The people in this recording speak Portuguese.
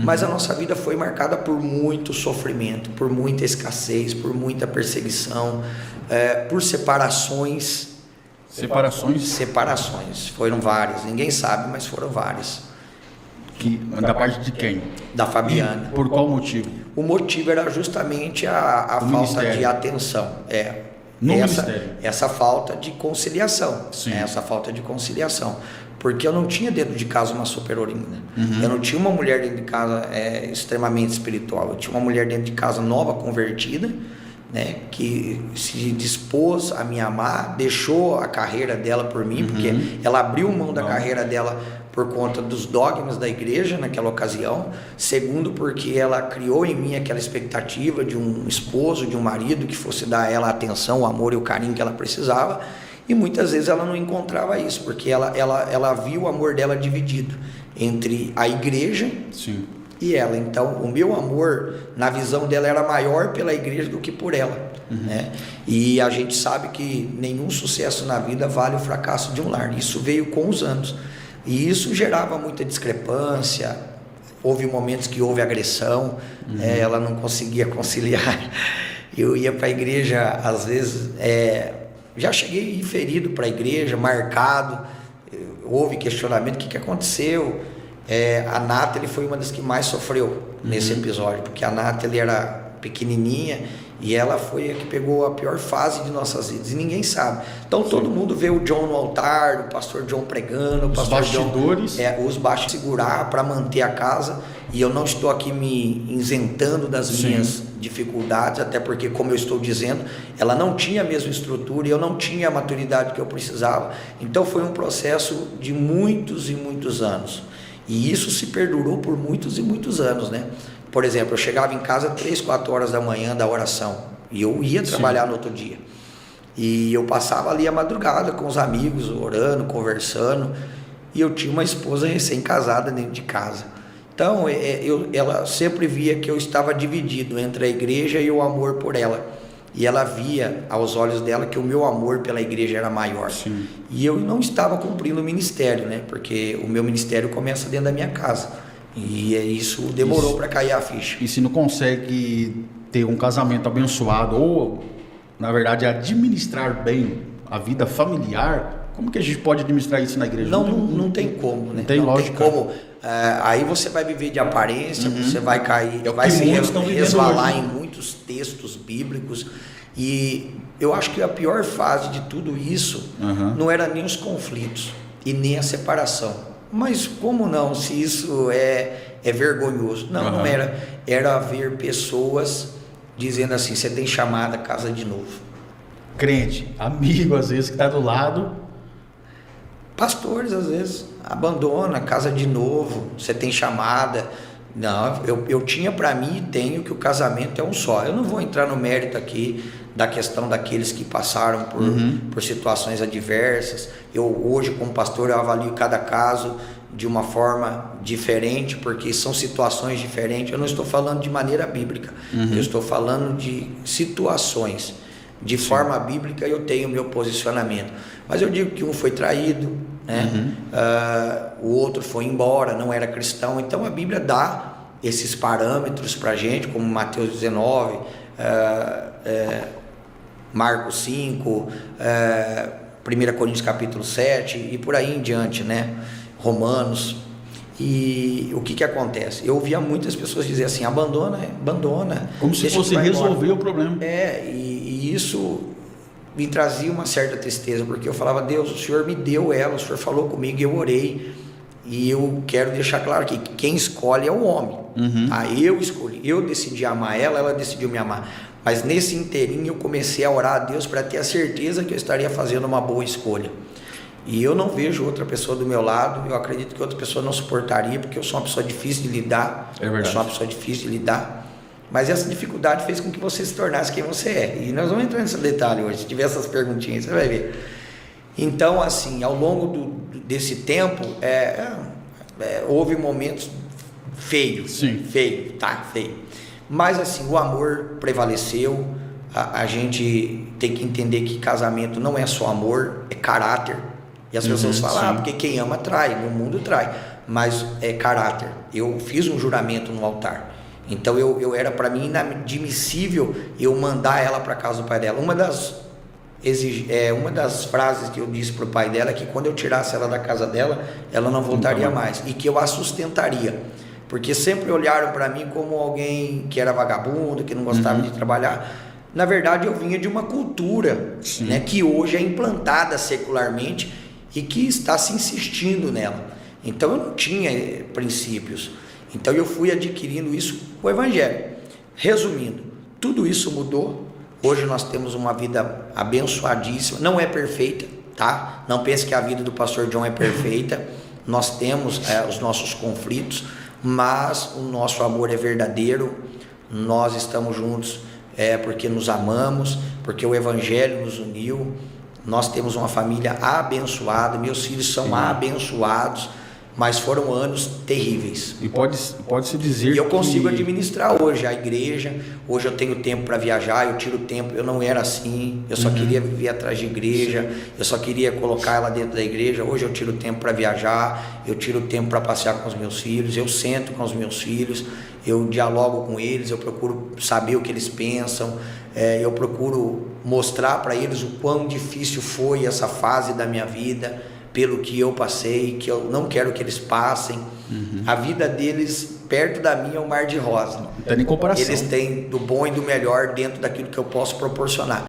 Mas a nossa vida foi marcada por muito sofrimento, por muita escassez, por muita perseguição, por separações. Separações, foram várias, ninguém sabe, mas foram várias. Da parte de quem? Da Fabiana. E por qual motivo? O motivo era justamente a falta de atenção. Essa falta de conciliação. Essa falta de conciliação. Porque eu não tinha dentro de casa uma super-heroína. Eu não tinha uma mulher dentro de casa extremamente espiritual. Eu tinha uma mulher dentro de casa nova, convertida, né, que se dispôs a me amar, deixou a carreira dela por mim, porque ela abriu mão da carreira dela por conta dos dogmas da igreja naquela ocasião. Segundo, porque ela criou em mim aquela expectativa de um esposo, de um marido que fosse dar a ela a atenção, o amor e o carinho que ela precisava. E muitas vezes ela não encontrava isso, porque ela viu o amor dela dividido entre a igreja e ela. Então, o meu amor, na visão dela, era maior pela igreja do que por ela. Né? E a gente sabe que nenhum sucesso na vida vale o fracasso de um lar. Isso veio com os anos. E isso gerava muita discrepância. Houve momentos que houve agressão, ela não conseguia conciliar. Eu ia para a igreja, às vezes... já cheguei ferido para a igreja, marcado, houve questionamento, o que aconteceu? A Nathalie foi uma das que mais sofreu nesse episódio, porque a Nathalie era pequenininha e ela foi a que pegou a pior fase de nossas vidas, e ninguém sabe. Então todo mundo vê o John no altar, o pastor John pregando, o pastor bastidores. John, os baixos segurar para manter a casa, e eu não estou aqui me isentando das minhas dificuldades, até porque, como eu estou dizendo, ela não tinha a mesma estrutura e eu não tinha a maturidade que eu precisava. Então foi um processo de muitos e muitos anos, e isso se perdurou por muitos e muitos anos, né? Por exemplo, eu chegava em casa 3, 4 horas da manhã da oração, e eu ia trabalhar no outro dia, e eu passava ali a madrugada com os amigos, orando, conversando, e eu tinha uma esposa recém-casada dentro de casa. Então, ela sempre via que eu estava dividido entre a igreja e o amor por ela. E ela via aos olhos dela que o meu amor pela igreja era maior. E eu não estava cumprindo o ministério, né? Porque o meu ministério começa dentro da minha casa. E isso demorou para cair a ficha. E se não consegue ter um casamento abençoado, ou, na verdade, administrar bem a vida familiar, como que a gente pode administrar isso na igreja? Não tem como, né? Não tem lógica. Tem como. Aí você vai viver de aparência, você vai cair, vai se resvalar em muitos textos bíblicos. E eu acho que a pior fase de tudo isso não era nem os conflitos e nem a separação. Mas como não, se isso é vergonhoso? Não era. Era ver pessoas dizendo assim: você tem chamada, casa de novo. Crente, amigo, às vezes, que está do lado. Pastores, às vezes, abandona, casa de novo, você tem chamada. Não, eu tinha para mim e tenho que o casamento é um só. Eu não vou entrar no mérito aqui da questão daqueles que passaram por situações adversas. Eu hoje, como pastor, eu avalio cada caso de uma forma diferente, porque são situações diferentes. Eu não estou falando de maneira bíblica, eu estou falando de situações. De forma bíblica eu tenho meu posicionamento, mas eu digo que um foi traído, né? O outro foi embora, não era cristão. Então a Bíblia dá esses parâmetros para a gente, como Mateus 19, Marcos 5, 1 Coríntios capítulo 7 e por aí em diante, né? Romanos. E o que acontece? Eu ouvia muitas pessoas dizer assim: abandona. Como se fosse resolver o problema. E isso me trazia uma certa tristeza, porque eu falava: Deus, o Senhor me deu ela, o Senhor falou comigo, eu orei, e eu quero deixar claro aqui que quem escolhe é o homem. Eu escolhi, eu decidi amar ela, ela decidiu me amar. Mas nesse inteirinho eu comecei a orar a Deus para ter a certeza que eu estaria fazendo uma boa escolha. E eu não vejo outra pessoa do meu lado, eu acredito que outra pessoa não suportaria, porque eu sou uma pessoa difícil de lidar. Eu sou uma pessoa difícil de lidar. Mas essa dificuldade fez com que você se tornasse quem você é. E nós vamos entrar nesse detalhe hoje. Se tiver essas perguntinhas, você vai ver. Então, assim, ao longo desse tempo, houve momentos feios. Feio. Mas, assim, o amor prevaleceu. A gente tem que entender que casamento não é só amor, é caráter. E as pessoas falam: porque quem ama trai, no mundo trai. mas é caráter. Eu fiz um juramento no altar. Então eu era, para mim, inadmissível eu mandar ela para casa do pai dela. Uma das frases que eu disse para o pai dela é que quando eu tirasse ela da casa dela, ela não voltaria mais, e que eu a sustentaria, porque sempre olharam para mim como alguém que era vagabundo, que não gostava de trabalhar. Na verdade, eu vinha de uma cultura, né, que hoje é implantada secularmente e que está se insistindo nela. Então eu não tinha princípios. Então eu fui adquirindo isso com o Evangelho. Resumindo, tudo isso mudou. Hoje nós temos uma vida abençoadíssima. Não é perfeita, tá? Não pense que a vida do pastor John é perfeita. Nós temos os nossos conflitos, mas o nosso amor é verdadeiro. Nós estamos juntos porque nos amamos, porque o Evangelho nos uniu. Nós temos uma família abençoada. Meus filhos são abençoados. Mas foram anos terríveis. E pode-se dizer que... eu consigo administrar hoje a igreja. Hoje eu tenho tempo para viajar, eu tiro tempo. Eu não era assim, eu só queria viver atrás de igreja, eu só queria colocar ela dentro da igreja. Hoje eu tiro tempo para viajar, eu tiro tempo para passear com os meus filhos, eu sento com os meus filhos, eu dialogo com eles, eu procuro saber o que eles pensam, eu procuro mostrar para eles o quão difícil foi essa fase da minha vida, pelo que eu passei, que eu não quero que eles passem. A vida deles, perto da minha, é um mar de rosa. Não tem nem comparação. Eles têm do bom e do melhor dentro daquilo que eu posso proporcionar.